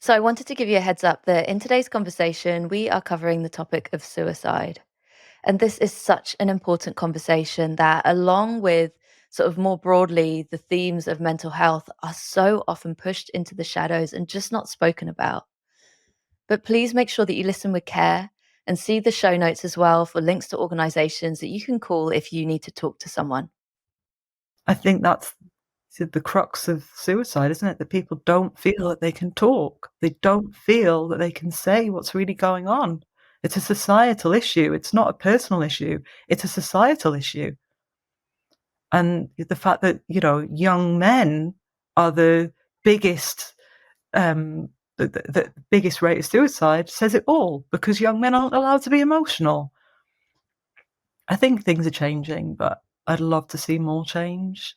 So, I wanted to give you a heads up that in today's conversation, we are covering the topic of suicide. And this is such an important conversation that, along with sort of more broadly, the themes of mental health are so often pushed into the shadows and just not spoken about. But please make sure that you listen with care and see the show notes as well for links to organizations that you can call if you need to talk to someone. I think that's the crux of suicide, isn't it? That people don't feel that they can talk. They don't feel that they can say what's really going on. It's a societal issue. It's not a personal issue. It's a societal issue. And the fact that, young men are the biggest, the biggest rate of suicide says it all, because young men aren't allowed to be emotional. I think things are changing, but I'd love to see more change.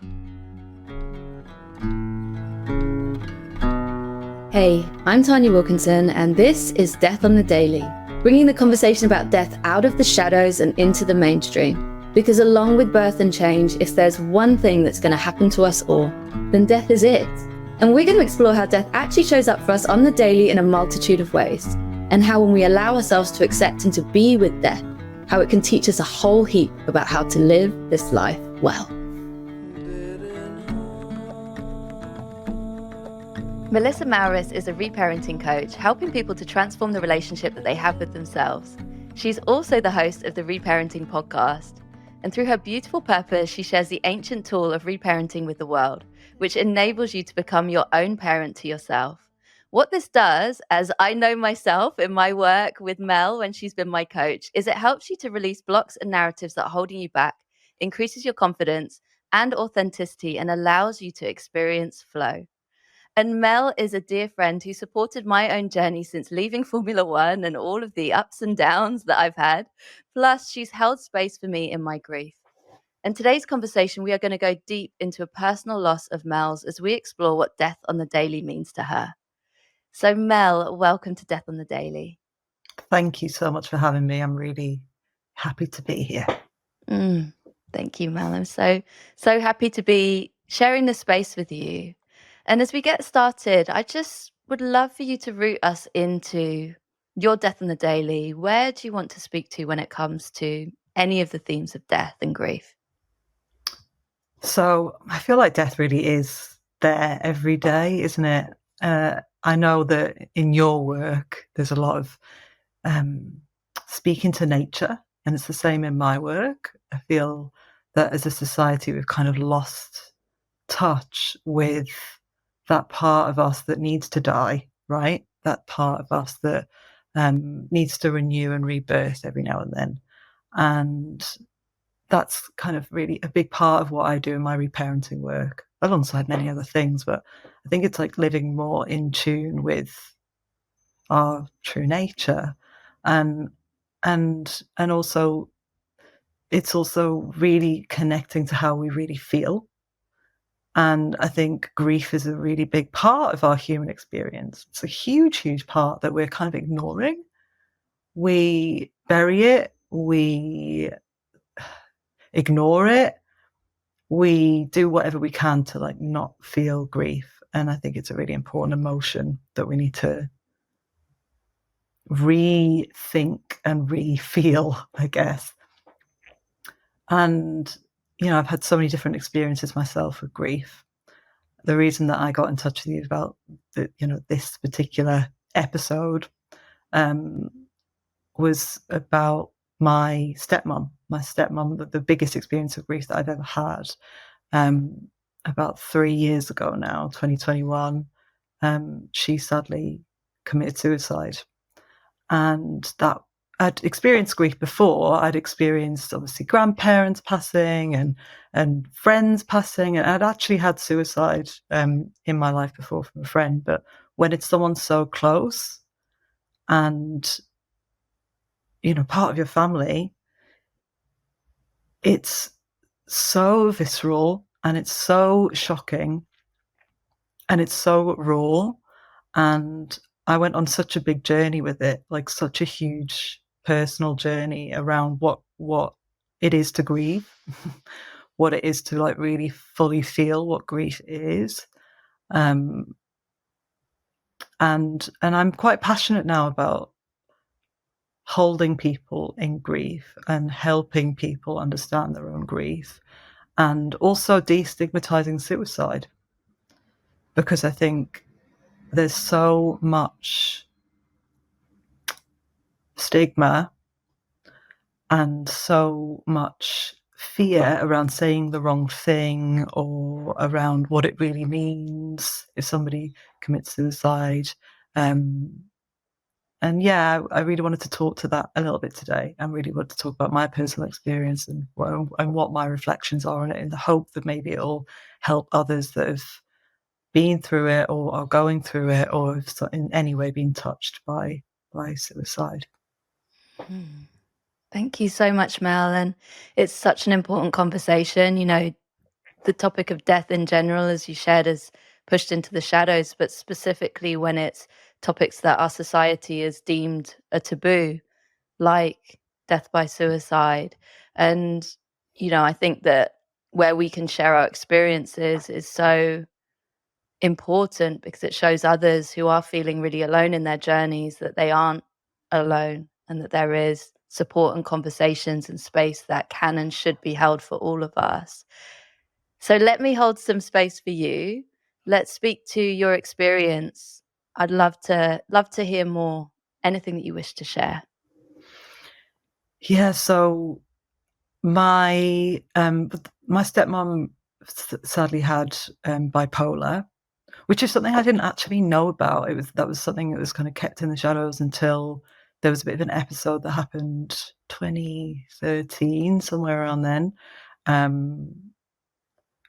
Hey, I'm Tanya Wilkinson, and this is Death on the Daily, bringing the conversation about death out of the shadows and into the mainstream. Because along with birth and change, if there's one thing that's going to happen to us all, then death is it. And we're going to explore how death actually shows up for us on the daily in a multitude of ways, and how when we allow ourselves to accept and to be with death, how it can teach us a whole heap about how to live this life well. Melissa Maouris is a reparenting coach, helping people to transform the relationship that they have with themselves. She's also the host of the Reparenting podcast. And through her beautiful purpose, she shares the ancient tool of reparenting with the world, which enables you to become your own parent to yourself. What this does, as I know myself in my work with Mel when she's been my coach, is it helps you to release blocks and narratives that are holding you back, increases your confidence and authenticity, and allows you to experience flow. And Mel is a dear friend who supported my own journey since leaving Formula One and all of the ups and downs that I've had. Plus, she's held space for me in my grief. In today's conversation, we are going to go deep into a personal loss of Mel's as we explore what death on the daily means to her. So, Mel, welcome to Death on the Daily. Thank you so much for having me. I'm really happy to be here. Thank you, Mel. I'm so happy to be sharing this space with you. And as we get started, I just would love for you to root us into your death on the daily. Where do you want to speak to when it comes to any of the themes of death and grief? So I feel like death really is there every day, isn't it? I know that in your work, there's a lot of speaking to nature, and it's the same in my work. I feel that as a society, we've kind of lost touch with that part of us that needs to die, right? That part of us that needs to renew and rebirth every now and then. And that's kind of really a big part of what I do in my reparenting work, alongside many other things. But I think it's like living more in tune with our true nature, and also it's also really connecting to how we really feel. And I think grief is a really big part of our human experience. It's a huge part that we're kind of ignoring. We bury it, we ignore it, we do whatever we can to like not feel grief. And I think it's a really important emotion that we need to rethink and re-feel, I guess. And, I've had so many different experiences myself with grief. The reason that I got in touch with you about this particular episode was about my stepmom. My stepmom, the biggest experience of grief that I've ever had. About 3 years ago now, 2021, she sadly committed suicide. And that I'd experienced grief before. I'd experienced obviously grandparents passing and friends passing, and I'd actually had suicide in my life before from a friend. But when it's someone so close and part of your family, it's so visceral and it's so shocking and it's so raw. And I went on such a big journey with it, like such a huge personal journey around what it is to grieve, what it is to like really fully feel what grief is. And I'm quite passionate now about holding people in grief and helping people understand their own grief, and also destigmatizing suicide, because I think there's so much stigma and so much fear around saying the wrong thing, or around what it really means if somebody commits suicide. And yeah, I really wanted to talk to that a little bit today. I really wanted to talk about my personal experience and what my reflections are on it, in the hope that maybe it'll help others that have been through it or are going through it, or have in any way been touched by suicide. Thank you so much, Mel. And it's such an important conversation. You know, the topic of death in general, as you shared, is pushed into the shadows, but specifically when it's topics that our society has deemed a taboo, like death by suicide. And, you know, I think that where we can share our experiences is so important, because it shows others who are feeling really alone in their journeys that they aren't alone, and that there is support and conversations and space that can and should be held for all of us. So let me hold some space for you. Let's speak to your experience. I'd love to hear more. Anything that you wish to share. Yeah, so my stepmom sadly had bipolar, which is something I didn't actually know about. That was something that was kind of kept in the shadows until there was a bit of an episode that happened 2013, somewhere around then,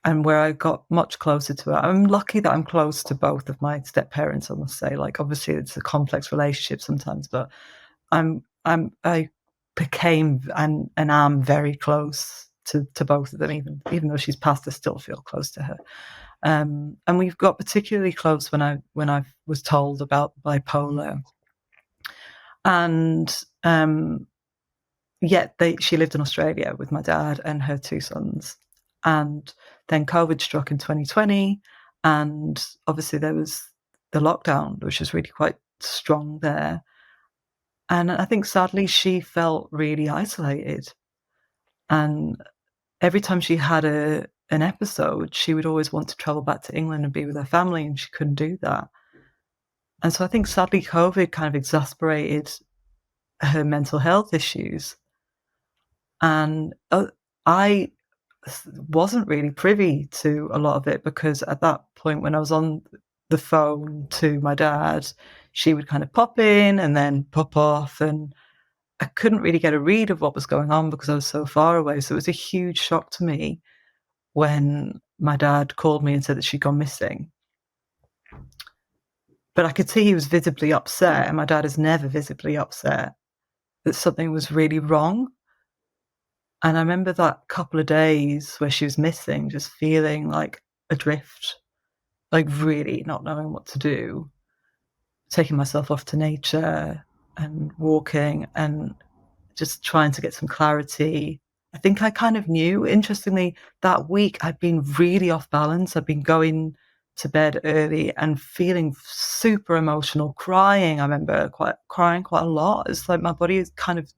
and where I got much closer to her. I'm lucky that I'm close to both of my step parents, I must say. Like, obviously, it's a complex relationship sometimes, but I became and am very close to both of them. Even though she's passed, I still feel close to her. And we've got particularly close when I was told about bipolar, and yet she lived in Australia with my dad and her two sons, and then COVID struck in 2020, and obviously there was the lockdown, which was really quite strong there. And I think sadly she felt really isolated, and every time she had an episode, she would always want to travel back to England and be with her family, and she couldn't do that. And so I think sadly COVID kind of exasperated her mental health issues. And I wasn't really privy to a lot of it, because at that point, when I was on the phone to my dad, she would kind of pop in and then pop off, and I couldn't really get a read of what was going on because I was so far away. So it was a huge shock to me when my dad called me and said that she'd gone missing. But I could see he was visibly upset, and my dad is never visibly upset, that something was really wrong. And I remember that couple of days where she was missing, just feeling like adrift, like really not knowing what to do, taking myself off to nature and walking and just trying to get some clarity. I think I kind of knew, interestingly, that week I'd been really off balance. I'd been going to bed early and feeling super emotional, crying. I remember crying quite a lot. It's like my body kind of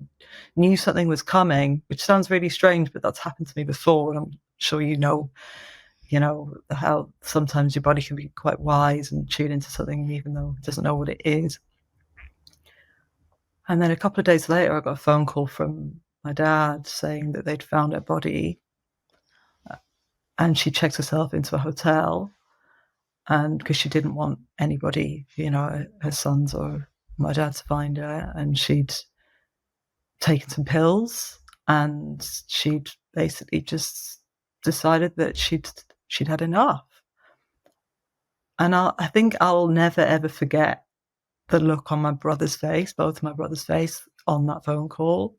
knew something was coming, which sounds really strange, but that's happened to me before. And I'm sure you know how sometimes your body can be quite wise and tune into something even though it doesn't know what it is. And then a couple of days later, I got a phone call from my dad saying that they'd found her body, and she checked herself into a hotel, and because she didn't want anybody, her sons or my dad, to find her, and she'd taken some pills, and she'd basically just decided that she'd had enough. And I think I'll never ever forget the look on my brother's face, both of my brother's face, on that phone call,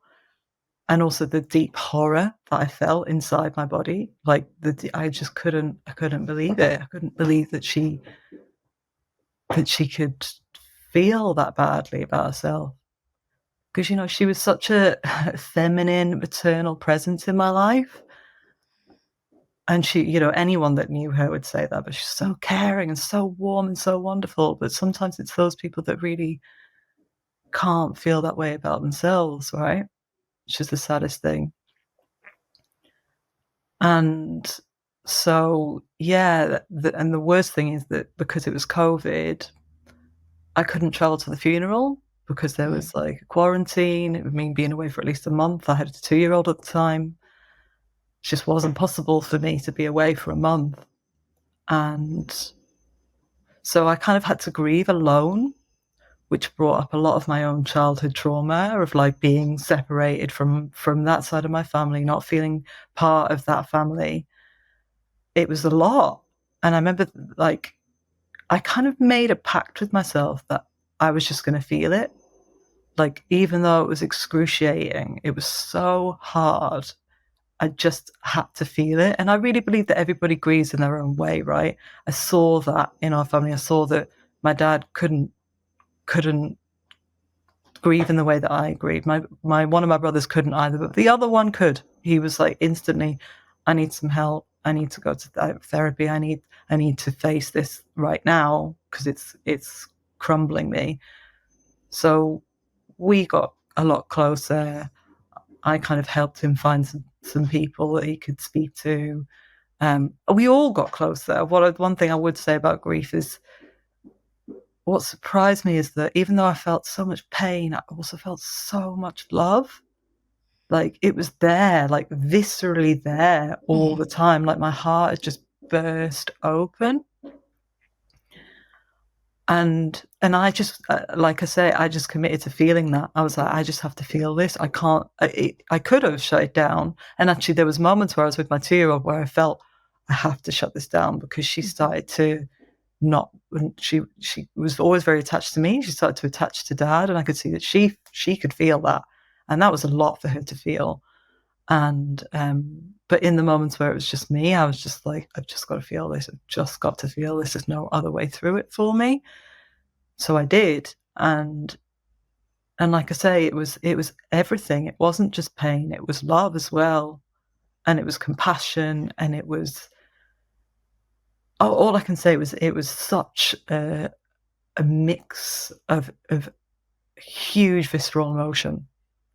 and also the deep horror that I felt inside my body. Like I just couldn't believe it. I couldn't believe that she could feel that badly about herself. Because she was such a feminine, maternal presence in my life, And she, anyone that knew her would say that, but she's so caring and so warm and so wonderful. But sometimes it's those people that really can't feel that way about themselves, right? Which is the saddest thing. And so, yeah, and the worst thing is that because it was COVID, I couldn't travel to the funeral because there was like a quarantine. It would mean being away for at least a month. I had a 2-year-old at the time. It just wasn't possible for me to be away for a month. And so I kind of had to grieve alone, which brought up a lot of my own childhood trauma of like being separated from that side of my family, not feeling part of that family. It was a lot. And I remember like I kind of made a pact with myself that I was just going to feel it. Like, even though it was excruciating, it was so hard. I just had to feel it. And I really believe that everybody grieves in their own way, right? I saw that in our family. I saw that my dad couldn't grieve in the way that I grieved. My one of my brothers couldn't either, but the other one could. He was like instantly, I need some help. I need to go to therapy. I need to face this right now because it's crumbling me. So we got a lot closer. I kind of helped him find some people that he could speak to. We all got closer. One thing I would say about grief is what surprised me is that even though I felt so much pain, I also felt so much love. Like it was there, like viscerally there all the time. Like my heart had just burst open. And I just, like I say, I just committed to feeling that. I was like, I just have to feel this. I can't, I could have shut it down. And actually there was moments where I was with my 2-year-old where I felt I have to shut this down because she started to not, she was always very attached to me. She started to attach to dad, and I could see that she could feel that. And that was a lot for her to feel. And, but in the moments where it was just me, I was just like, I've just got to feel this. I've just got to feel this. There's no other way through it for me. So I did. And like I say, it was everything. It wasn't just pain. It was love as well. And it was compassion. And it was, all I can say was it was such a mix of huge visceral emotion,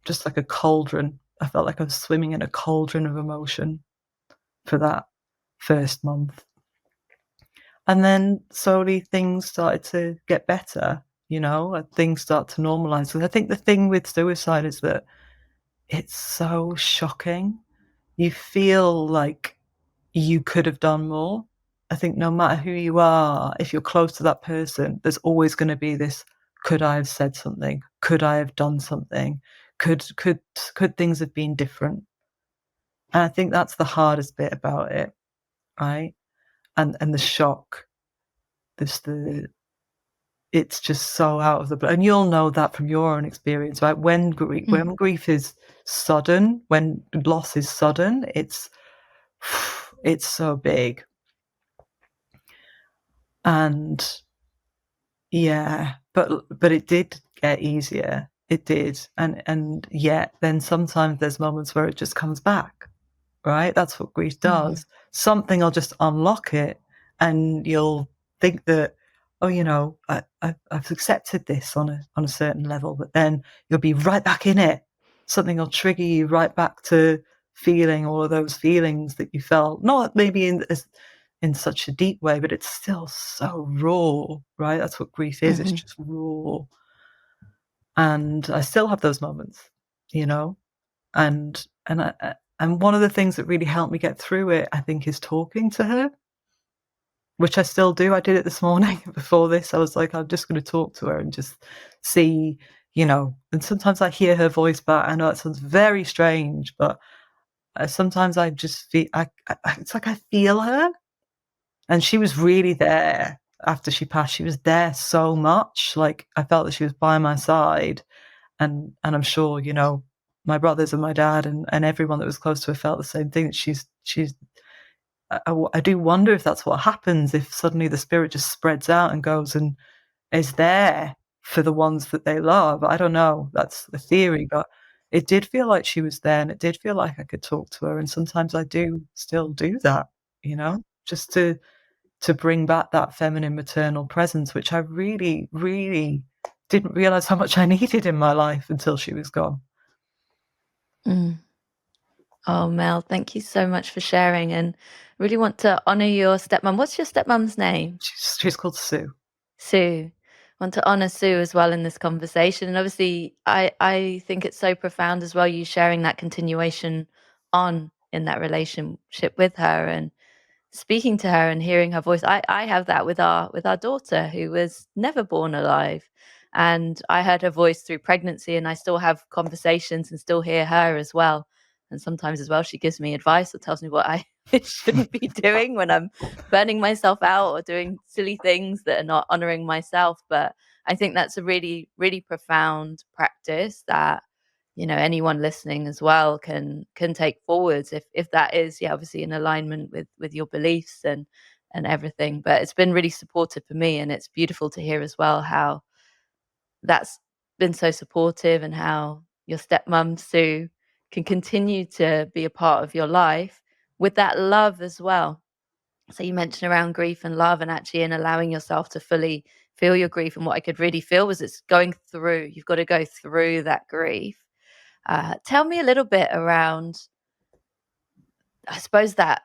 just like a cauldron. I felt like I was swimming in a cauldron of emotion for that first month. And then slowly things started to get better, things start to normalize. And I think the thing with suicide is that it's so shocking. You feel like you could have done more. I think no matter who you are, if you're close to that person, there's always going to be this, could I have said something? Could I have done something? Could things have been different? And I think that's the hardest bit about it, right? And the shock. It's just so out of the blue. And you'll know that from your own experience, right? When grief is sudden, when loss is sudden, it's so big. And yeah, but it did get easier. It did. And yet then sometimes there's moments where it just comes back, right? That's what grief does. Something will just unlock it, and you'll think that, oh, I've accepted this on a certain level, but then you'll be right back in it. Something will trigger you right back to feeling all of those feelings that you felt, not maybe in such a deep way, but it's still so raw, right? That's what grief is. It's just raw. And I still have those moments, and one of the things that really helped me get through it, I think, is talking to her, which I still do. I did it this morning before this. I was like, I'm just going to talk to her and just see, and sometimes I hear her voice back. I know it sounds very strange, but sometimes I just feel, it's like I feel her. And she was really there after she passed. She was there so much. Like, I felt that she was by my side. And I'm sure, my brothers and my dad and everyone that was close to her felt the same thing. She's I do wonder if that's what happens, if suddenly the spirit just spreads out and goes and is there for the ones that they love. I don't know. That's the theory, but it did feel like she was there, and it did feel like I could talk to her. And sometimes I do still do that. just to bring back that feminine maternal presence, which I really, really didn't realize how much I needed in my life until she was gone. Mm. Oh, Mel, thank you so much for sharing, and really want to honor your stepmom. What's your stepmom's name? She's called Sue. Sue. Want to honor Sue as well in this conversation. And obviously, I think it's so profound as well, you sharing that continuation on in that relationship with her and speaking to her and hearing her voice. I have that with our daughter who was never born alive. And I heard her voice through pregnancy, and I still have conversations and still hear her as well. And sometimes as well, she gives me advice or tells me what I shouldn't be doing when I'm burning myself out or doing silly things that are not honoring myself. But I think that's a really, really profound practice that anyone listening as well can take forwards if that is, yeah, obviously in alignment with your beliefs and everything. But it's been really supportive for me, and it's beautiful to hear as well how that's been so supportive, and how your stepmom Sue can continue to be a part of your life with that love as well. So you mentioned around grief and love, and actually in allowing yourself to fully feel your grief. And what I could really feel was it's going through, you've got to go through that grief. Tell me a little bit around, I suppose, that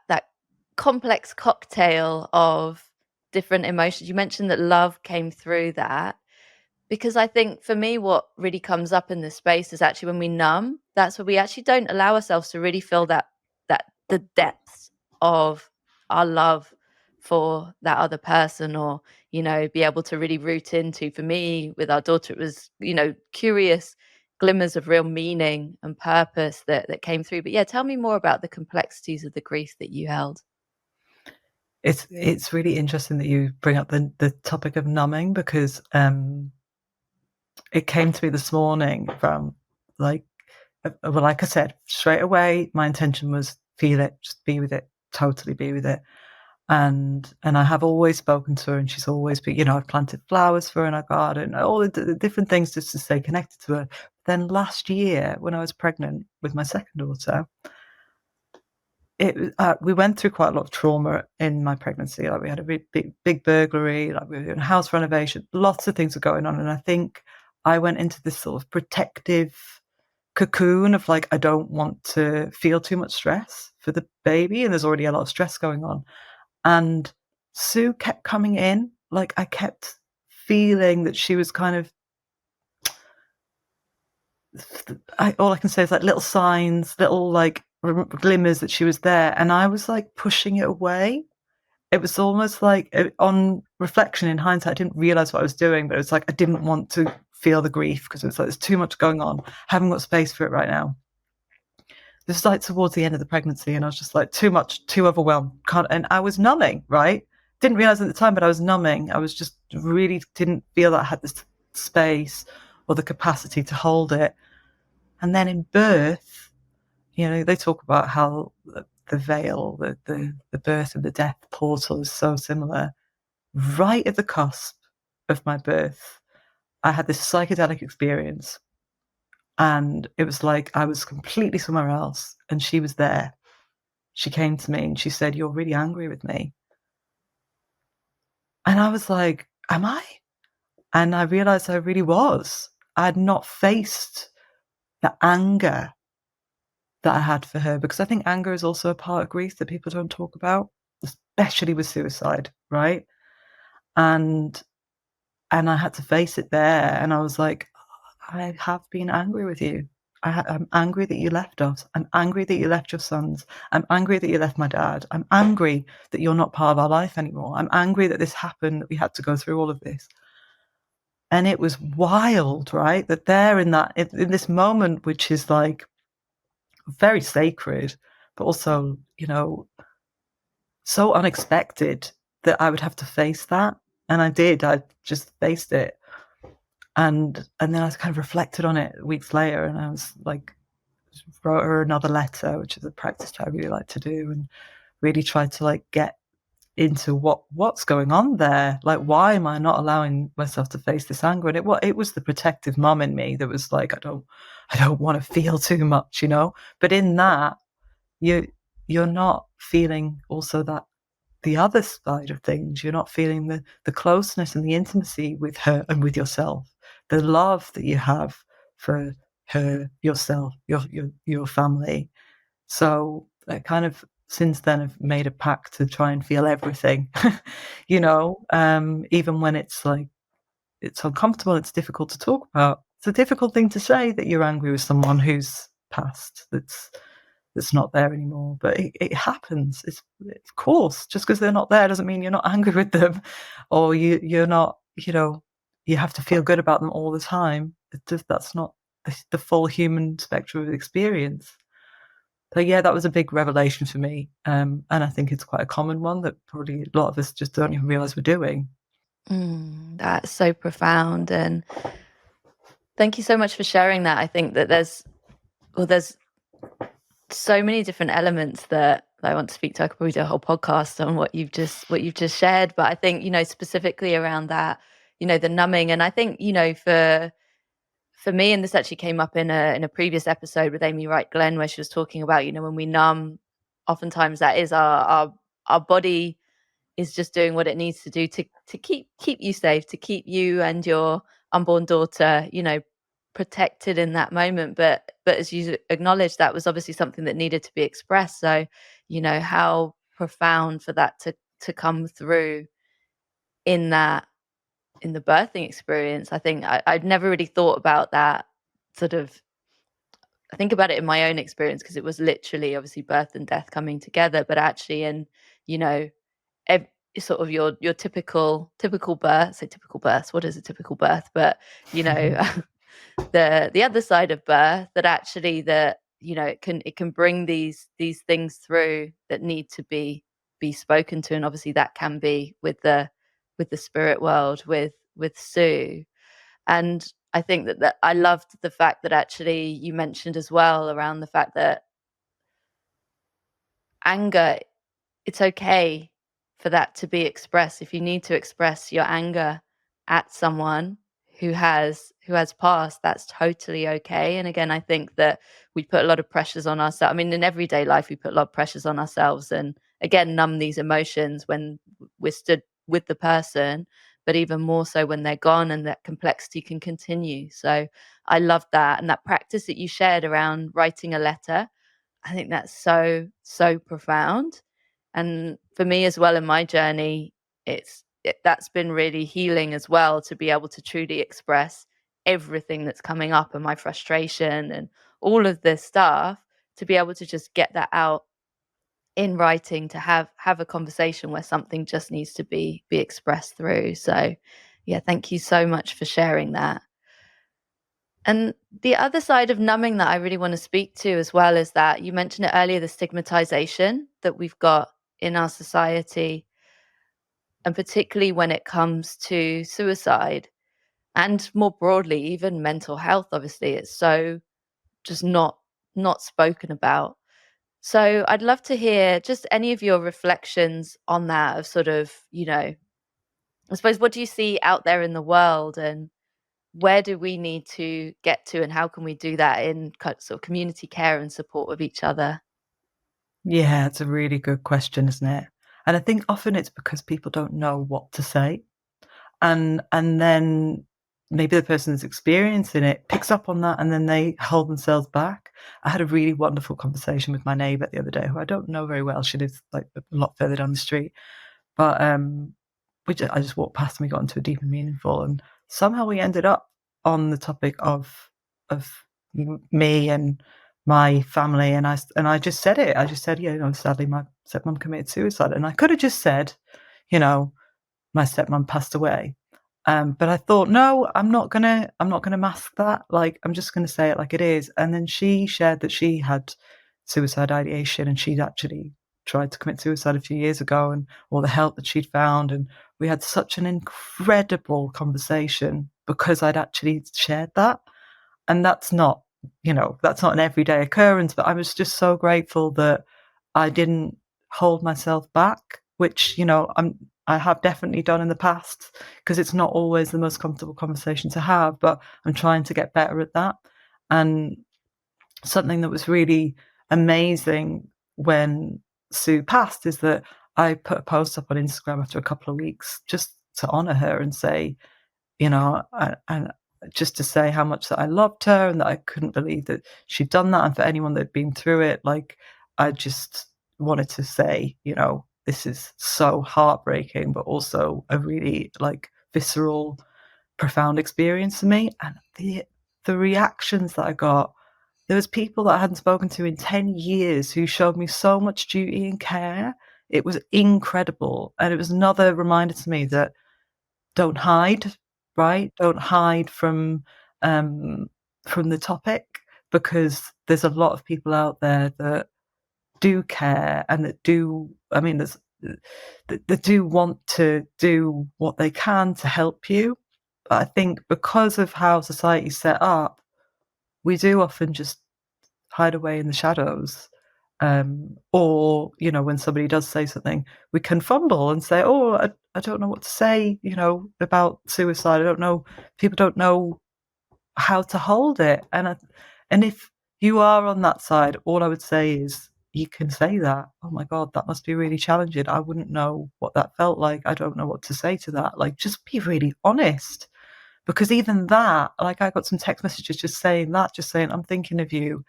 complex cocktail of different emotions. You mentioned that love came through that, because I think for me, what really comes up in this space is actually when we numb. That's where we actually don't allow ourselves to really feel that the depths of our love for that other person, or be able to really root into. For me, with our daughter, it was curious glimmers of real meaning and purpose that came through. But yeah, tell me more about the complexities of the grief that you held. It's really interesting that you bring up the topic of numbing, because it came to me this morning from like I said, straight away, my intention was feel it, just be with it, totally be with it. And I have always spoken to her, and she's always been, I've planted flowers for her in our garden, all the different things just to stay connected to her. Then last year, when I was pregnant with my second daughter, we went through quite a lot of trauma in my pregnancy. Like we had a big burglary, like we were doing a house renovation, lots of things were going on. And I think I went into this sort of protective cocoon of like, I don't want to feel too much stress for the baby, and there's already a lot of stress going on. And Sue kept coming in, like I kept feeling that she was kind of, all I can say is like little signs, little like glimmers that she was there, and I was like pushing it away. It was almost like, on reflection, in hindsight, I didn't realize what I was doing, but it was like I didn't want to feel the grief, because it was like there's too much going on, I haven't got space for it right now. This is like towards the end of the pregnancy, and I was just like too much, too overwhelmed, and I was numbing, right? Didn't realize at the time, but I was numbing. I was just really didn't feel that I had this space or the capacity to hold it. And then in birth, they talk about how the veil, the birth and the death portal is so similar. Right at the cusp of my birth, I had this psychedelic experience, and it was like I was completely somewhere else, and she was there. She came to me and she said, "You're really angry with me." And I was like, "Am I?" And I realized I really was. I had not faced the anger that I had for her, because I think anger is also a part of grief that people don't talk about, especially with suicide, right? And I had to face it there, and I was like, I have been angry with you. I'm angry that you left us. I'm angry that you left your sons. I'm angry that you left my dad. I'm angry that you're not part of our life anymore. I'm angry that this happened, that we had to go through all of this. And it was wild, right? That there in this moment, which is like very sacred, but also, so unexpected, that I would have to face that. And I did. I just faced it. And then I kind of reflected on it weeks later, and I was like, wrote her another letter, which is a practice that I really like to do, and really tried to like get into what's going on there. Like, why am I not allowing myself to face this anger? And it was the protective mum in me that was like, I don't want to feel too much, But in that, you're not feeling also that the other side of things. You're not feeling the closeness and the intimacy with her and with yourself, the love that you have for her, yourself, your family. So I kind of since then have made a pact to try and feel everything, even when it's like it's uncomfortable, it's difficult to talk about. It's a difficult thing to say that you're angry with someone who's passed, that's not there anymore. But it happens. It's of course, just because they're not there doesn't mean you're not angry with them, or you're not. You have to feel good about them all the time. That's not the full human spectrum of experience. So yeah, that was a big revelation for me, and I think it's quite a common one that probably a lot of us just don't even realize we're doing. That's so profound, and thank you so much for sharing that. I think that there's so many different elements that I want to speak to. I could probably do a whole podcast on what you've just shared, but I think specifically around that, the numbing, and I think for me, and this actually came up in a previous episode with Amy Wright Glenn, where she was talking about when we numb, oftentimes that is our body is just doing what it needs to do to keep you safe, to keep you and your unborn daughter, protected in that moment. But as you acknowledged, that was obviously something that needed to be expressed. So, how profound for that to come through in that in the birthing experience. I think I'd never really thought about that sort of. I think about it in my own experience because it was literally obviously birth and death coming together, but actually in you know ev- sort of your typical birth. Say typical birth. What is a typical birth? But the other side of birth, that actually that it can bring these things through that need to be spoken to, and obviously that can be with the spirit world with Sue. And I think that I loved the fact that actually you mentioned as well around the fact that anger, it's okay for that to be expressed. If you need to express your anger at someone who has passed, that's totally okay. And again, I think that we put a lot of pressures on ourselves. I mean, in everyday life, we put a lot of pressures on ourselves, and again, numb these emotions when we're stood with the person, but even more so when they're gone, and that complexity can continue. So I love that. And that practice that you shared around writing a letter, I think that's so, so profound. And for me as well in my journey, that's been really healing as well, to be able to truly express everything that's coming up and my frustration and all of this stuff, to be able to just get that out in writing, to have a conversation where something just needs to be expressed through. So yeah, thank you so much for sharing that. And the other side of numbing that I really want to speak to as well is that you mentioned it earlier, the stigmatization that we've got in our society, and particularly when it comes to suicide and more broadly, even mental health. Obviously, it's so just not spoken about. So I'd love to hear just any of your reflections on that, of sort of, I suppose, what do you see out there in the world, and where do we need to get to, and how can we do that in sort of community care and support of each other? Yeah, it's a really good question, isn't it? And I think often it's because people don't know what to say. And then maybe the person that's experiencing it picks up on that, and then they hold themselves back. I had a really wonderful conversation with my neighbour the other day, who I don't know very well. She lives like a lot further down the street. But I just walked past and we got into a deep and meaningful, and somehow we ended up on the topic of me and my family, and I just said it. I just said, sadly my stepmom committed suicide, and I could have just said, you know, my stepmom passed away. But I thought, no, I'm not gonna mask that. Like, I'm just gonna say it like it is. And then she shared that she had suicide ideation, and she'd actually tried to commit suicide a few years ago, and all the help that she'd found. And we had such an incredible conversation because I'd actually shared that. And that's not an everyday occurrence, but I was just so grateful that I didn't hold myself back, which, I have definitely done in the past, because it's not always the most comfortable conversation to have, but I'm trying to get better at that. And something that was really amazing when Sue passed is that I put a post up on Instagram after a couple of weeks just to honor her and say, and just to say how much that I loved her and that I couldn't believe that she'd done that. And for anyone that'd been through it, like, I just wanted to say, this is so heartbreaking, but also a really like visceral, profound experience for me. And the reactions that I got, there was people that I hadn't spoken to in 10 years who showed me so much duty and care. It was incredible. And it was another reminder to me that don't hide, right? Don't hide from the topic, because there's a lot of people out there that do care and that do, that do want to do what they can to help you. But I think because of how society's set up, we do often just hide away in the shadows. Or, when somebody does say something, we can fumble and say, oh, I don't know what to say, about suicide. I don't know. People don't know how to hold it. And if you are on that side, all I would say is you can say that. Oh my God, that must be really challenging. I wouldn't know what that felt like. I don't know what to say to that. Like, just be really honest. Because even that, like, I got some text messages just saying, I'm thinking of you.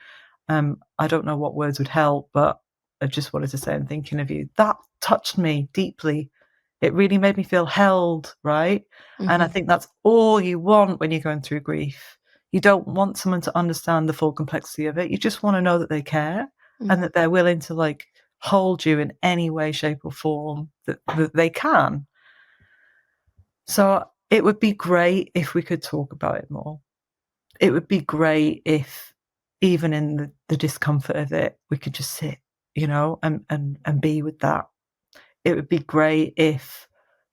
I don't know what words would help, but I just wanted to say I'm thinking of you. That touched me deeply. It really made me feel held, right? And I think that's all you want when you're going through grief. You don't want someone to understand the full complexity of it. You just want to know that they care and that they're willing to like hold you in any way, shape, or form that they can. So it would be great if we could talk about it more. It would be great if, even in the discomfort of it, we could just sit, and be with that. It would be great if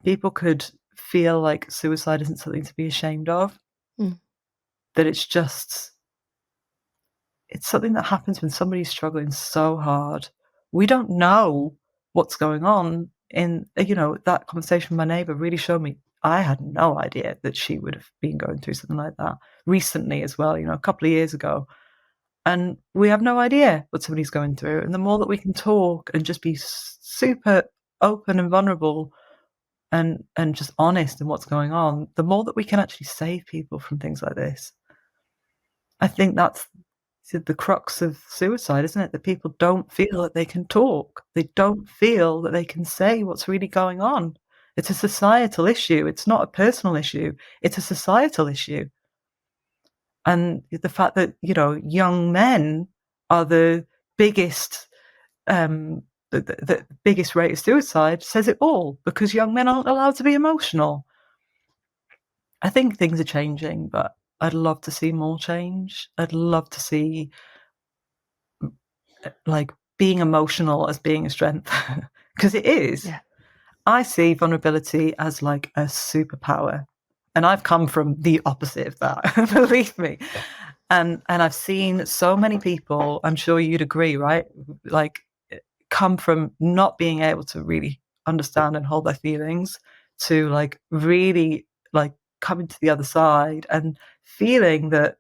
people could feel like suicide isn't something to be ashamed of, that it's something that happens when somebody's struggling so hard. We don't know what's going on. That conversation with my neighbour really showed me I had no idea that she would have been going through something like that recently as well, a couple of years ago. And we have no idea what somebody's going through. And the more that we can talk and just be super open and vulnerable and just honest in what's going on, the more that we can actually save people from things like this. I think that's the crux of suicide, isn't it? That people don't feel that they can talk. They don't feel that they can say what's really going on. It's a societal issue. It's not a personal issue. It's a societal issue. And the fact that, young men are the biggest, the biggest rate of suicide says it all, because young men aren't allowed to be emotional. I think things are changing, but I'd love to see more change. I'd love to see like being emotional as being a strength, because it is. Yeah. I see vulnerability as like a superpower, and I've come from the opposite of that, believe me. And I've seen so many people, I'm sure you'd agree, right? Like, come from not being able to really understand and hold their feelings to like really like coming to the other side and feeling that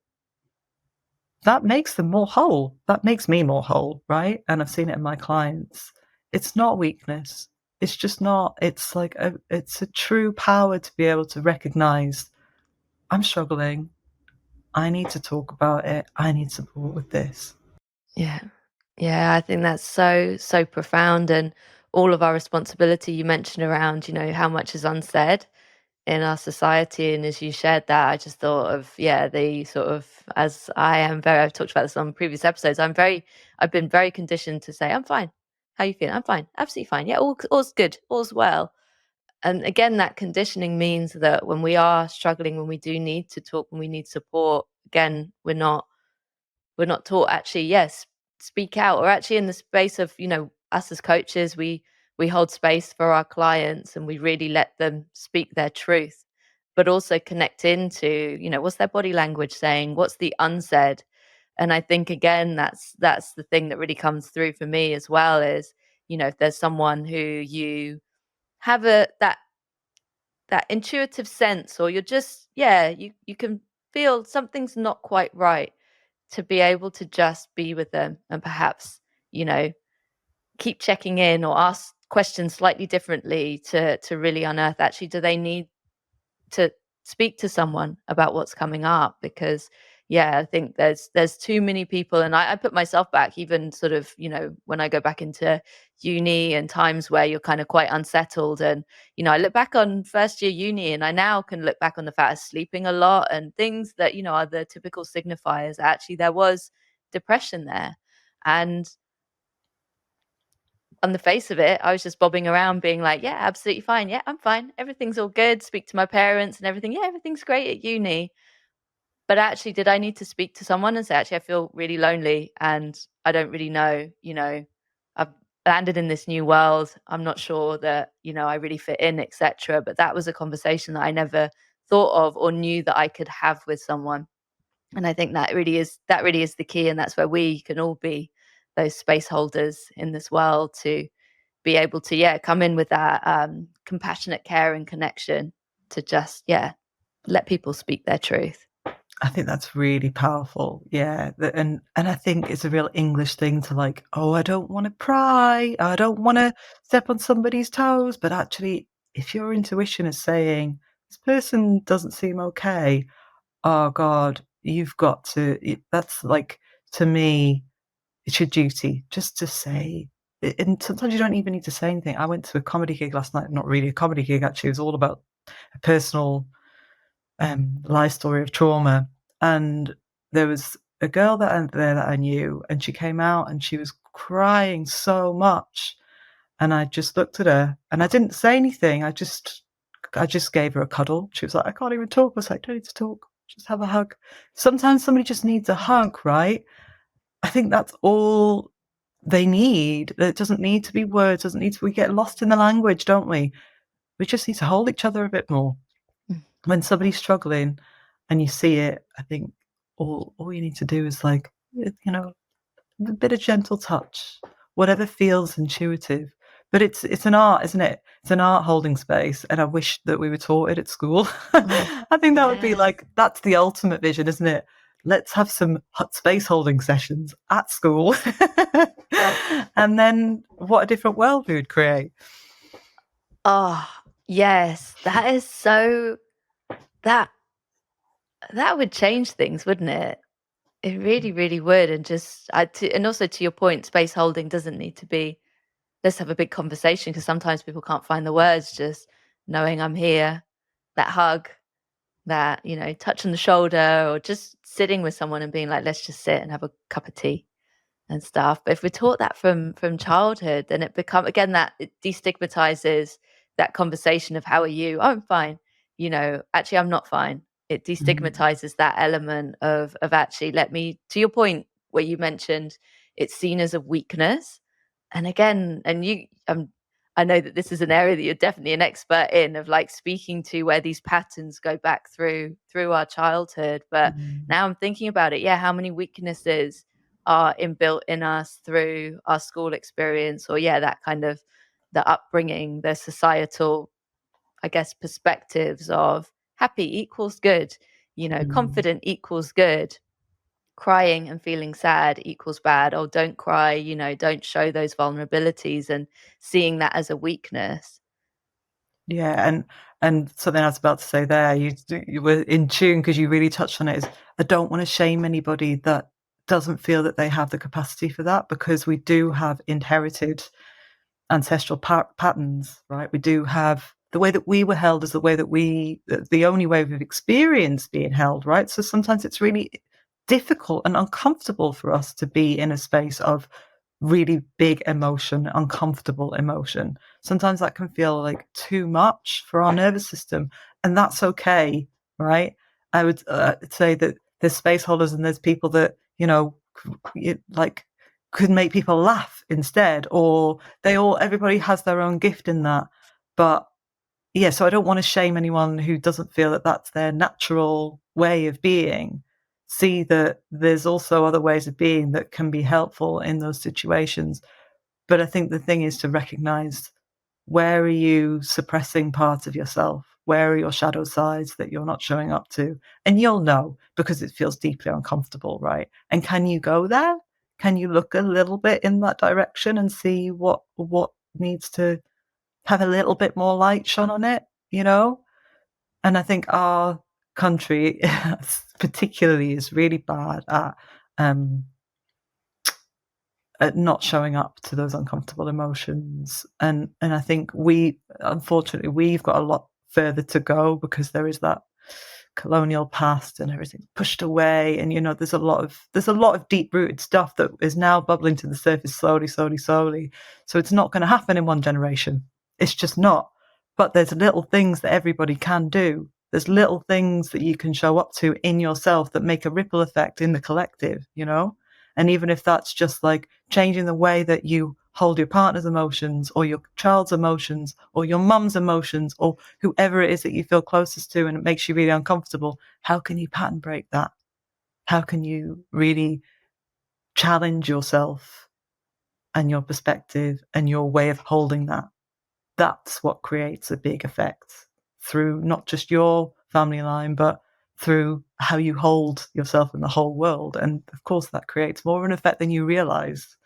makes them more whole. That makes me more whole, right? And I've seen it in my clients. It's not weakness. It's just not. It's like it's a true power to be able to recognize, I'm struggling. I need to talk about it. I need support with this. Yeah. Yeah, I think that's so, so profound, and all of our responsibility you mentioned around, how much is unsaid in our society. And as you shared that, I just thought of, the sort of, as I've talked about this on previous episodes, I've been very conditioned to say, I'm fine. How you feeling? I'm fine. Absolutely fine. Yeah, all's good. All's well. And again, that conditioning means that when we are struggling, when we do need to talk, when we need support, again, we're not taught actually, yes, speak out. Or actually in the space of, us as coaches, we hold space for our clients and we really let them speak their truth, but also connect into, what's their body language saying, what's the unsaid. And I think again, that's the thing that really comes through for me as well is, if there's someone who you have that intuitive sense, or you're just, you can feel something's not quite right, to be able to just be with them and perhaps, you know, keep checking in or ask questions slightly differently to really unearth, actually, do they need to speak to someone about what's coming up? Because I think there's too many people, and I put myself back, even sort of, when I go back into uni and times where you're kind of quite unsettled, and I look back on first year uni, and I now can look back on the fact of sleeping a lot and things that are the typical signifiers. Actually, there was depression there, and on the face of it, I was just bobbing around being like, yeah, absolutely fine. Yeah, I'm fine. Everything's all good. Speak to my parents and everything. Yeah, everything's great at uni. But actually, did I need to speak to someone and say, actually, I feel really lonely and I don't really know, I've landed in this new world. I'm not sure that, I really fit in, etc. But that was a conversation that I never thought of or knew that I could have with someone. And I think that really is the key. And that's where we can all be those space holders in this world, to be able to come in with that compassionate care and connection, to just let people speak their truth. I think that's really powerful. Yeah. And I think it's a real English thing to like, oh, I don't want to pry. I don't want to step on somebody's toes. But actually, if your intuition is saying, this person doesn't seem okay, oh God, you've got to, that's like, to me, it's your duty just to say, and sometimes you don't even need to say anything. I went to a comedy gig last night, not really a comedy gig, actually. It was all about a personal life story of trauma. And there was a girl there that I knew, and she came out and she was crying so much. And I just looked at her and I didn't say anything. I just gave her a cuddle. She was like, I can't even talk. I was like, don't need to talk. Just have a hug. Sometimes somebody just needs a hug, right? I think that's all they need. It doesn't need to be words. Doesn't need to. We get lost in the language, don't we? We just need to hold each other a bit more. When somebody's struggling and you see it, I think all you need to do is like, a bit of gentle touch, whatever feels intuitive. But it's an art, isn't it? It's an art holding space, and I wish that we were taught it at school. I think that would be like, that's the ultimate vision, isn't it? Let's have some space holding sessions at school. And then what a different world we would create. Oh, yes. That is so, that would change things, wouldn't it? It really, really would. And just, and also to your point, space holding doesn't need to be, let's have a big conversation, because sometimes people can't find the words. Just knowing I'm here, that hug, that, touch on the shoulder, or just sitting with someone and being like, let's just sit and have a cup of tea and stuff. But if we're taught that from childhood, then it again, that it destigmatizes that conversation of, how are you? Oh, I'm fine. Actually, I'm not fine. It destigmatizes that element of actually, let me, to your point where you mentioned it's seen as a weakness. And again, and I know that this is an area that you're definitely an expert in, of like speaking to where these patterns go back through our childhood. But now I'm thinking about it. Yeah, how many weaknesses are inbuilt in us through our school experience, or that kind of the upbringing, the societal, I guess, perspectives of happy equals good, confident equals good, crying and feeling sad equals bad. Oh, don't cry, don't show those vulnerabilities, and seeing that as a weakness. Yeah, and something I was about to say there, you were in tune because you really touched on it, is I don't want to shame anybody that doesn't feel that they have the capacity for that, because we do have inherited ancestral patterns, right? We do have the way that we were held is the way that the only way we've experienced being held, right? So sometimes it's really difficult and uncomfortable for us to be in a space of really big emotion, uncomfortable emotion. Sometimes that can feel like too much for our nervous system, and that's okay, right? I would say that there's space holders and there's people that, like, could make people laugh instead, or everybody has their own gift in that. But yeah, so I don't want to shame anyone who doesn't feel that that's their natural way of being. See that there's also other ways of being that can be helpful in those situations. But I think the thing is to recognize, where are you suppressing parts of yourself? Where are your shadow sides that you're not showing up to? And you'll know, because it feels deeply uncomfortable, right? And can you go there? can you look a little bit in that direction and see what needs to have a little bit more light shone on it, you know? And I think our country particularly is really bad at not showing up to those uncomfortable emotions. And I think unfortunately, we've got a lot further to go because there is that colonial past and everything's pushed away. And, you know, there's a lot of deep rooted stuff that is now bubbling to the surface slowly. So it's not going to happen in one generation. It's just not. But there's little things that everybody can do. There's little things that you can show up to in yourself that make a ripple effect in the collective, you know? And even if that's just like changing the way that you hold your partner's emotions or your child's emotions or your mum's emotions or whoever it is that you feel closest to and it makes you really uncomfortable, how can you pattern break that? How can you really challenge yourself and your perspective and your way of holding that? That's what creates a big effect through not just your family line, but through how you hold yourself in the whole world. And of course, that creates more of an effect than you realize.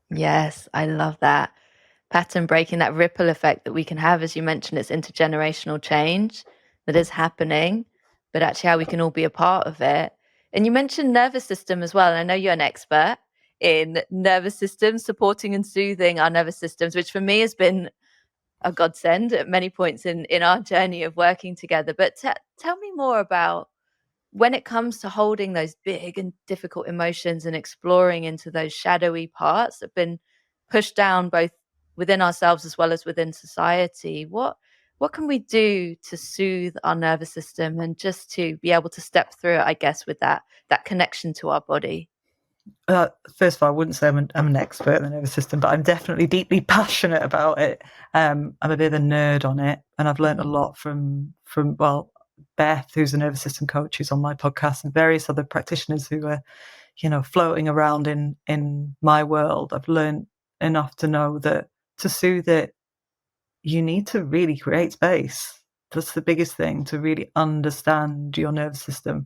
Yes, I love that. Pattern breaking, that ripple effect that we can have, as you mentioned, it's intergenerational change that is happening, but actually how we can all be a part of it. And you mentioned nervous system as well. And I know you're an expert in nervous systems, supporting and soothing our nervous systems, which for me has been a godsend at many points in our journey of working together. But tell me more about when it comes to holding those big and difficult emotions and exploring into those shadowy parts that have been pushed down both within ourselves as well as within society, what can we do to soothe our nervous system and just to be able to step through it, I guess, with that connection to our body? First of all, I wouldn't say I'm an expert in the nervous system, but I'm definitely deeply passionate about it. I'm a bit of a nerd on it, and I've learned a lot from Beth, who's a nervous system coach, who's on my podcast, and various other practitioners who are, you know, floating around in my world. I've learned enough to know that to soothe it, you need to really create space. That's the biggest thing, to really understand your nervous system.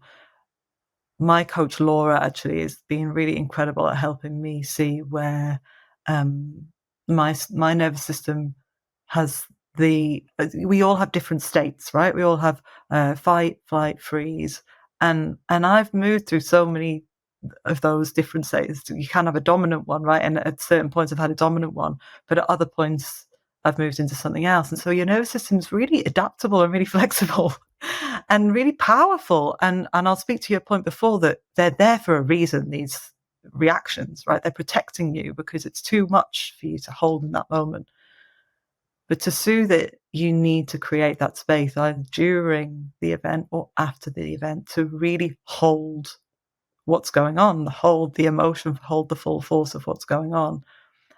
My coach Laura actually has been really incredible at helping me see where my nervous system has we all have different states, right? We all have fight, flight, freeze, and I've moved through so many of those different states. You can have a dominant one, right? And at certain points I've had a dominant one, but at other points I've moved into something else. And so your nervous system's really adaptable and really flexible and really powerful. And I'll speak to your point before that they're there for a reason, these reactions, right? They're protecting you because it's too much for you to hold in that moment. But to soothe it, you need to create that space either during the event or after the event to really hold what's going on, hold the emotion, hold the full force of what's going on.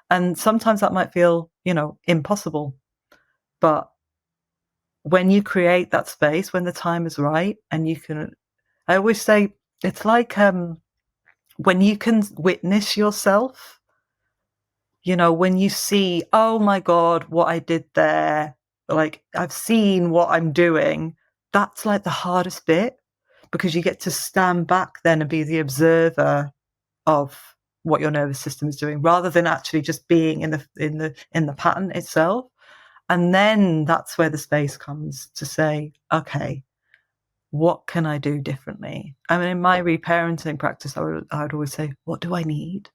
And sometimes that might feel, you know, impossible. But when you create that space, when the time is right, and you can, I always say it's like when you can witness yourself, you know, when you see, oh my God, what I did there, like I've seen what I'm doing, that's like the hardest bit because you get to stand back then and be the observer of what your nervous system is doing rather than actually just being in the pattern itself. And then that's where the space comes to say, okay, what can I do differently? I mean, in my reparenting practice, I would always say, what do I need?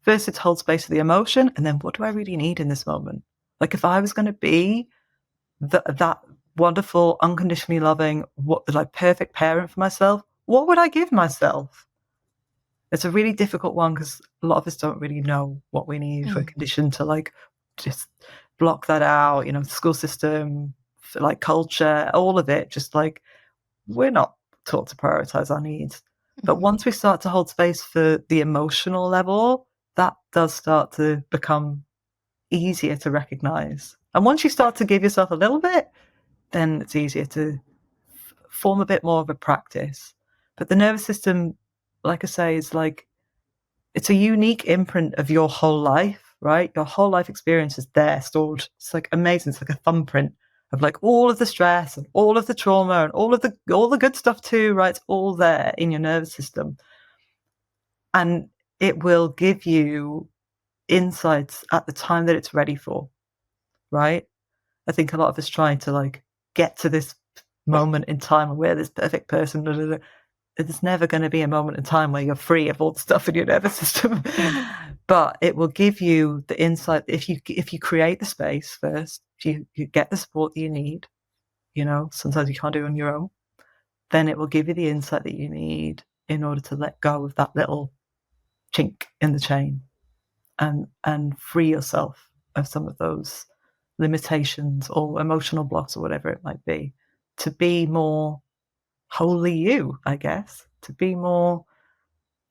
First, it's hold space for the emotion, and then what do I really need in this moment? Like if I was going to be that wonderful, unconditionally loving, like perfect parent for myself, what would I give myself? It's a really difficult one because a lot of us don't really know what we need. We're conditioned to like just block that out, you know, the school system, like culture, all of it, just like we're not taught to prioritize our needs. But once we start to hold space for the emotional level, that does start to become easier to recognize. And once you start to give yourself a little bit, then it's easier to form a bit more of a practice. But the nervous system, like I say, is like, it's a unique imprint of your whole life, right? Your whole life experience is there stored. It's like amazing. It's like a thumbprint of like all of the stress and all of the trauma and all the good stuff too, right? It's all there in your nervous system. And it will give you insights at the time that it's ready for, right? I think a lot of us try to like get to this moment in time and we're this perfect person. Blah, blah, blah. There's never going to be a moment in time where you're free of all the stuff in your nervous system. But it will give you the insight if you create the space first, if you get the support that you need, sometimes you can't do it on your own, then it will give you the insight that you need in order to let go of that little chink in the chain and free yourself of some of those limitations or emotional blocks or whatever it might be, to be more wholly you, I guess, to be more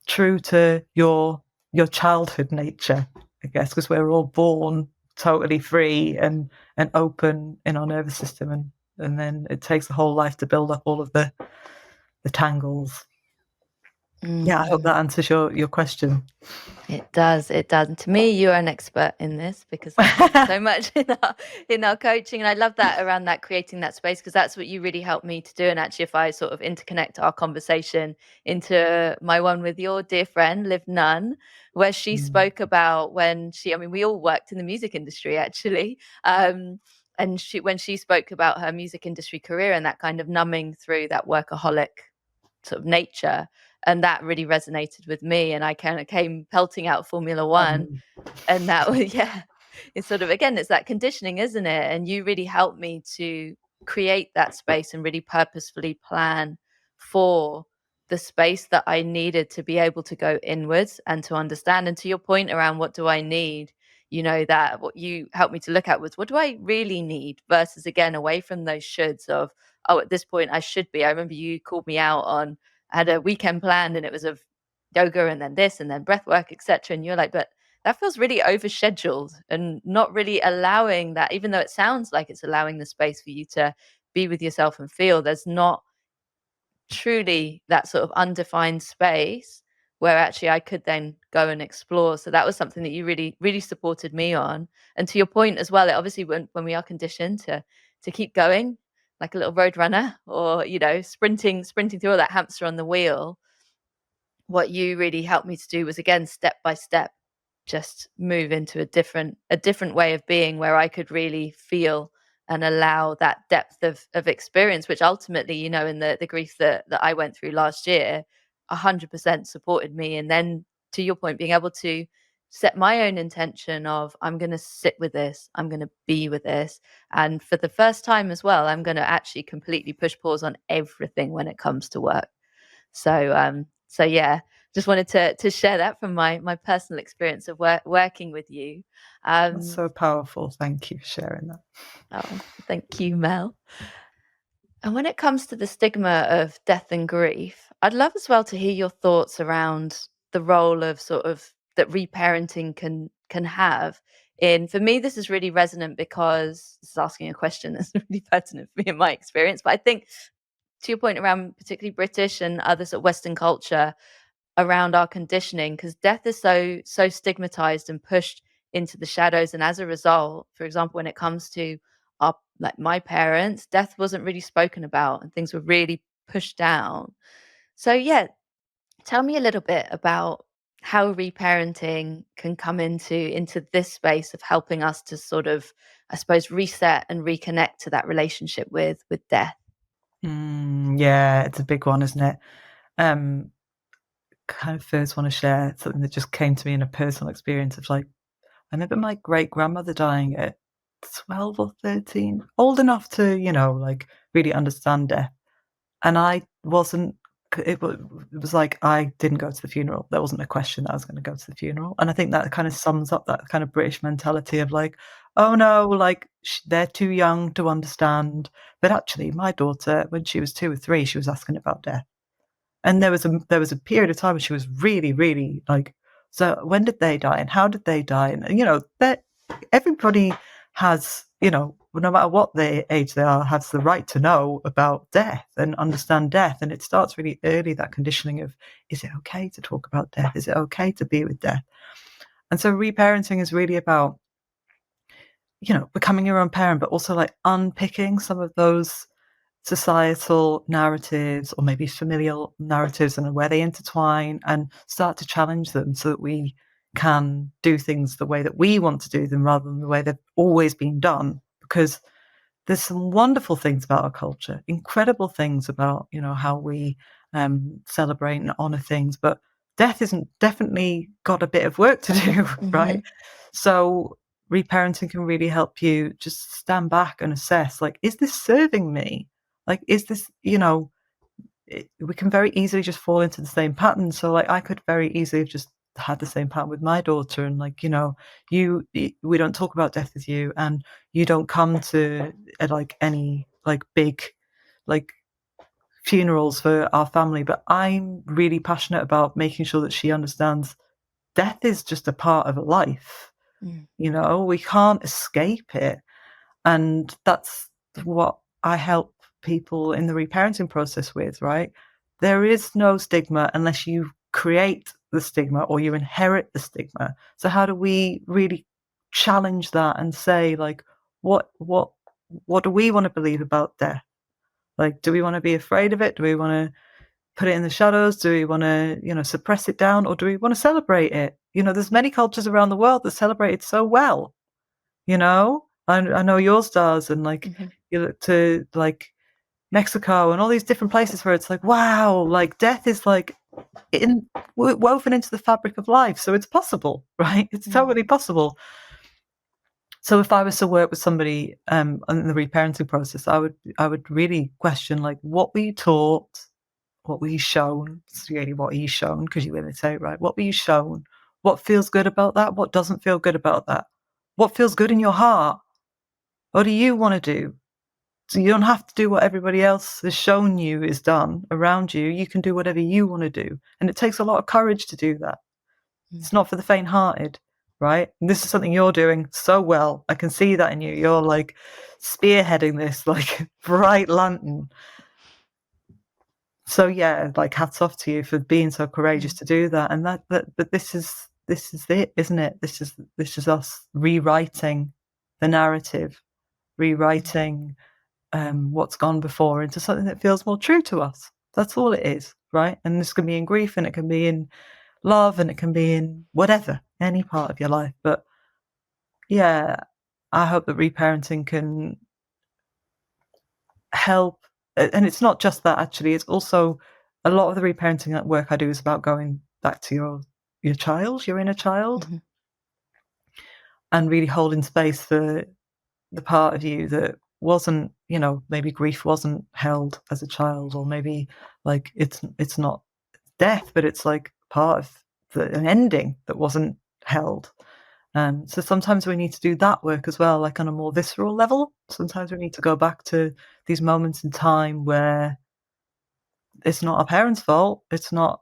true to your childhood nature, I guess, because we're all born totally free and open in our nervous system, and then it takes a whole life to build up all of the tangles. Yeah, I hope that answers your question. It does. It does. And to me, you're an expert in this because we do so much in our coaching. And I love that around that, creating that space, because that's what you really helped me to do. And actually, if I sort of interconnect our conversation into my one with your dear friend, Liv Nunn, where she spoke about when we all worked in the music industry, actually. And when she spoke about her music industry career and that kind of numbing through that workaholic sort of nature, and that really resonated with me, and I kind of came pelting out Formula One. And that was it's sort of, again, it's that conditioning, isn't it? And you really helped me to create that space and really purposefully plan for the space that I needed to be able to go inwards and to understand. And to your point around what do I need, that what you helped me to look at was, what do I really need, versus, again, away from those shoulds of, oh, at this point I should be. I remember you called me out on, I had a weekend planned and it was of yoga and then this and then breath work, etc. And you're like, but that feels really overscheduled and not really allowing that, even though it sounds like it's allowing the space for you to be with yourself and feel, there's not truly that sort of undefined space where actually I could then go and explore. So that was something that you really, really supported me on. And to your point as well, it obviously, when we are conditioned to keep going like a little road runner, or sprinting through all that hamster on the wheel, what you really helped me to do was, again, step by step, just move into a different way of being, where I could really feel and allow that depth of experience, which ultimately, in the grief that I went through last year, 100% supported me. And then, to your point, being able to set my own intention of, I'm going to sit with this, I'm going to be with this, and for the first time as well, I'm going to actually completely push pause on everything when it comes to work. So yeah, just wanted to share that from my personal experience of working with you. That's so powerful. Thank you for sharing that. Oh, thank you, Mel. And when it comes to the stigma of death and grief, I'd love as well to hear your thoughts around the role of sort of that reparenting can have in. For me, this is really resonant because this is asking a question that's really pertinent for me in my experience. But I think, to your point around particularly British and other sort of Western culture around our conditioning, because death is so stigmatized and pushed into the shadows. And as a result, for example, when it comes to my parents, death wasn't really spoken about and things were really pushed down. So yeah, tell me a little bit about how reparenting can come into this space of helping us to sort of, I suppose, reset and reconnect to that relationship with death. Yeah, it's a big one, isn't it? Kind of first want to share something that just came to me in a personal experience of, like, I remember my great grandmother dying at 12 or 13, old enough to, like, really understand death. And I wasn't, it was like, I didn't go to the funeral. There wasn't a question that I was going to go to the funeral. And I think that kind of sums up that kind of British mentality of like, oh no, like they're too young to understand. But actually, my daughter, when she was 2 or 3, she was asking about death. And there was a period of time when she was really, really like, so when did they die and how did they die? And that everybody has, no matter what the age they are, has the right to know about death and understand death. And it starts really early, that conditioning of, is it okay to talk about death? Is it okay to be with death? And so reparenting is really about, becoming your own parent, but also like unpicking some of those societal narratives or maybe familial narratives and where they intertwine, and start to challenge them so that we can do things the way that we want to do them rather than the way they've always been done. Because there's some wonderful things about our culture, incredible things about, how we celebrate and honor things, but death isn't definitely got a bit of work to do, right? So reparenting can really help you just stand back and assess, like, is this serving me? Like, is this, we can very easily just fall into the same pattern. So like, I could very easily have just had the same pattern with my daughter, and like, we don't talk about death with you, and you don't come to like any like big like funerals for our family. But I'm really passionate about making sure that she understands death is just a part of life. We can't escape it. And that's what I help people in the reparenting process with, right? There is no stigma unless you create the stigma or you inherit the stigma. So how do we really challenge that and say, like, what do we want to believe about death? Like, do we want to be afraid of it? Do we want to put it in the shadows? Do we want to, suppress it down? Or do we want to celebrate it? There's many cultures around the world that celebrate it so well. I know yours does, and like you look to like Mexico and all these different places where it's like, wow, like death is like woven into the fabric of life, so it's possible, right? It's totally possible. So if I was to work with somebody in the reparenting process, I would really question, like, what were you taught, what were you shown? It's really what are you shown, because you imitate, right? What were you shown? What feels good about that? What doesn't feel good about that? What feels good in your heart? What do you want to do? So you don't have to do what everybody else has shown you is done around you. You can do whatever you want to do. And it takes a lot of courage to do that. It's not for the faint-hearted, right? And this is something you're doing so well. I can see that in you. You're like spearheading this like bright lantern. So yeah, like hats off to you for being so courageous to do that. And but this is it, isn't it? This is us rewriting the narrative, rewriting what's gone before into something that feels more true to us. That's all it is, right? And this can be in grief, and it can be in love, and it can be in whatever, any part of your life. But yeah, I hope that reparenting can help. And it's not just that, actually. It's also a lot of the reparenting work I do is about going back to your child, your inner child, and really holding space for the part of you that wasn't, maybe grief wasn't held as a child, or maybe like it's not death, but it's like part of an ending that wasn't held. So sometimes we need to do that work as well, like on a more visceral level. Sometimes we need to go back to these moments in time where it's not our parents' fault. It's not,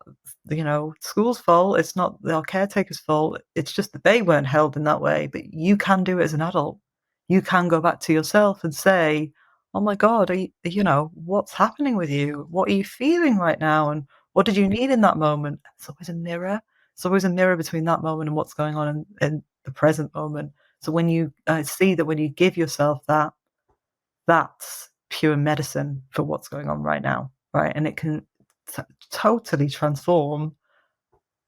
school's fault. It's not our caretaker's fault. It's just that they weren't held in that way. But you can do it as an adult. You can go back to yourself and say, oh my God, what's happening with you? What are you feeling right now? And what did you need in that moment? It's always a mirror. It's always a mirror between that moment and what's going on in the present moment. So when you see that, when you give yourself that, that's pure medicine for what's going on right now, right? And it can totally transform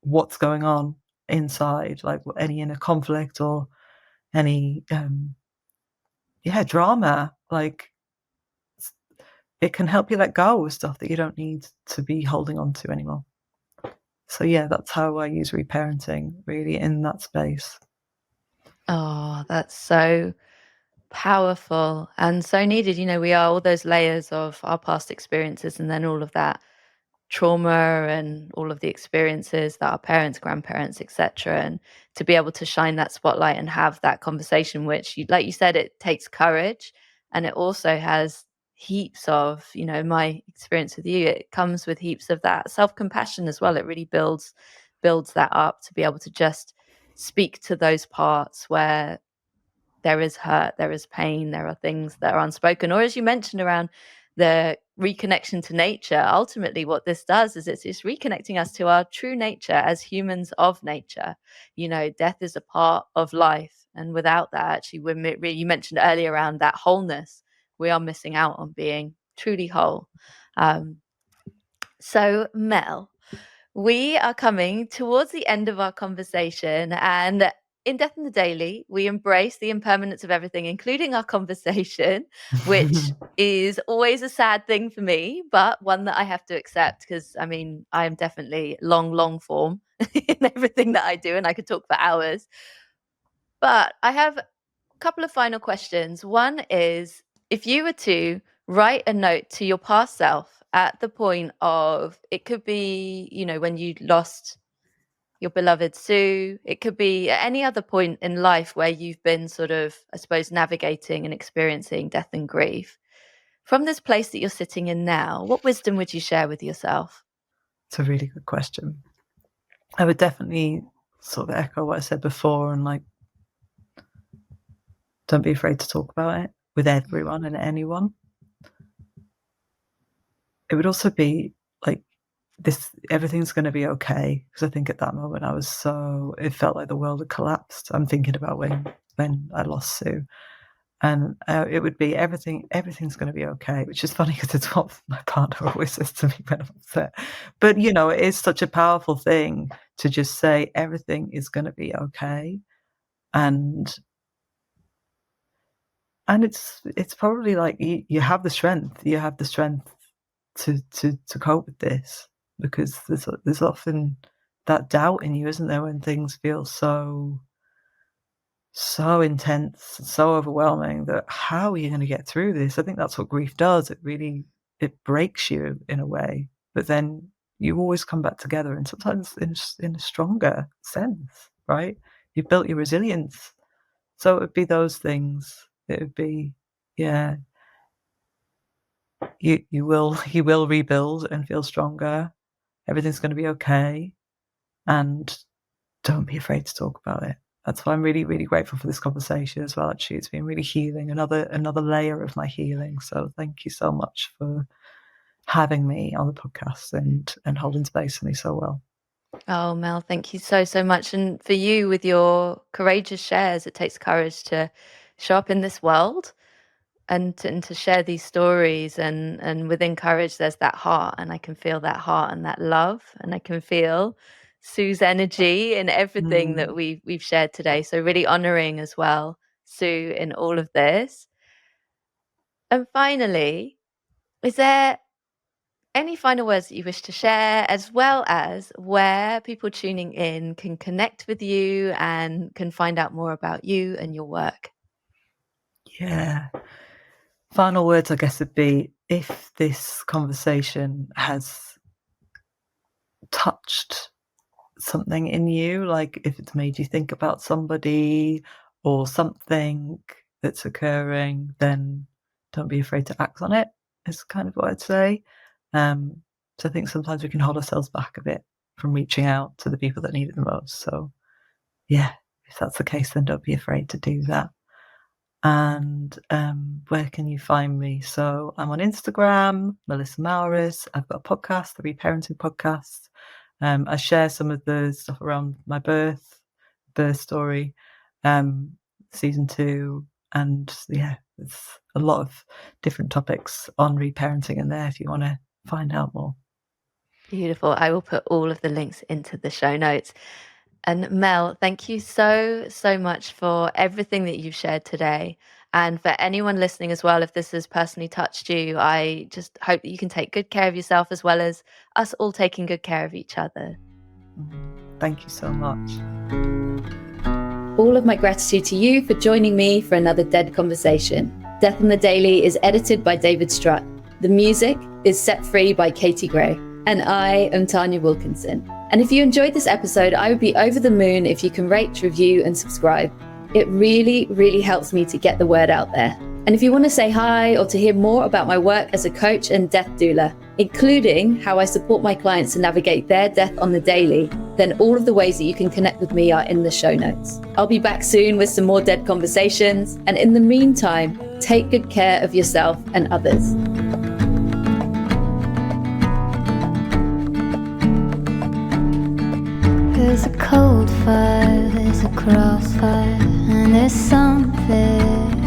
what's going on inside, like any inner conflict or any drama. Like, it can help you let go of stuff that you don't need to be holding on to anymore. So yeah, that's how I use reparenting, really, in that space. Oh, that's so powerful and so needed. We are all those layers of our past experiences, and then all of that trauma and all of the experiences that our parents, grandparents, etc., and to be able to shine that spotlight and have that conversation, which like you said, it takes courage, and it also has heaps of, my experience with you, it comes with heaps of that self-compassion as well. It really builds that up to be able to just speak to those parts where there is hurt, there is pain, there are things that are unspoken. Or as you mentioned around the reconnection to nature, ultimately what this does is it's reconnecting us to our true nature as humans of nature. Death is a part of life. And without that, actually, you mentioned earlier around that wholeness, we are missing out on being truly whole. So Mel, we are coming towards the end of our conversation, and in Death in the Daily, we embrace the impermanence of everything, including our conversation, which is always a sad thing for me, but one that I have to accept because, I mean, I am definitely long form in everything that I do, and I could talk for hours. But I have a couple of final questions. One is, if you were to write a note to your past self at the point of, it could be, when you lost your beloved Sue, it could be at any other point in life where you've been sort of, I suppose, navigating and experiencing death and grief. From this place that you're sitting in now, what wisdom would you share with yourself? It's a really good question. I would definitely sort of echo what I said before, and like, don't be afraid to talk about it with everyone and anyone. It would also be like, everything's going to be okay, because I think at that moment it felt like the world had collapsed. I'm thinking about when I lost Sue, and it would be everything's going to be okay, which is funny because it's what my partner always says to me when I'm upset. But it is such a powerful thing to just say everything is going to be okay, and it's probably like you have the strength to cope with this, because there's often that doubt in you, isn't there, when things feel so intense, so overwhelming, that how are you going to get through this? I think that's what grief does. It breaks you in a way, but then you always come back together, and sometimes in a stronger sense, right? You've built your resilience. So it would be those things. It would be, yeah, you will rebuild and feel stronger. Everything's going to be okay, and don't be afraid to talk about it. That's why I'm really, really grateful for this conversation as well. Actually, it's been really healing, another layer of my healing. So thank you so much for having me on the podcast and holding space for me so well. Oh, Mel, thank you so much. And for you, with your courageous shares, it takes courage to show up in this world and to share these stories. And within courage, there's that heart, and I can feel that heart and that love, and I can feel Sue's energy in everything that we've shared today. So really honoring as well, Sue, in all of this. And finally, is there any final words that you wish to share, as well as where people tuning in can connect with you and can find out more about you and your work? Yeah. Final words, I guess, would be, if this conversation has touched something in you, like if it's made you think about somebody or something that's occurring, then don't be afraid to act on it, is kind of what I'd say. So I think sometimes we can hold ourselves back a bit from reaching out to the people that need it the most. So yeah, if that's the case, then don't be afraid to do that. And where can you find me? So I'm on Instagram, Melissa Maouris. I've got a podcast, the Reparenting podcast. I share some of the stuff around my birth story, season 2, and yeah, there's a lot of different topics on reparenting in there if you want to find out more. Beautiful. I will put all of the links into the show notes. And Mel, thank you so much for everything that you've shared today. And for anyone listening as well, if this has personally touched you, I just hope that you can take good care of yourself, as well as us all taking good care of each other. Thank you so much. All of my gratitude to you for joining me for another Dead Conversation. Death in the Daily is edited by David Strutt. The music is Set Free by Katie Gray. And I am Tanya Wilkinson. And if you enjoyed this episode, I would be over the moon if you can rate, review, and subscribe. It really, really helps me to get the word out there. And if you want to say hi or to hear more about my work as a coach and death doula, including how I support my clients to navigate their death on the daily, then all of the ways that you can connect with me are in the show notes. I'll be back soon with some more Dead Conversations. And in the meantime, take good care of yourself and others. There's a cold fire, there's a crossfire, and there's something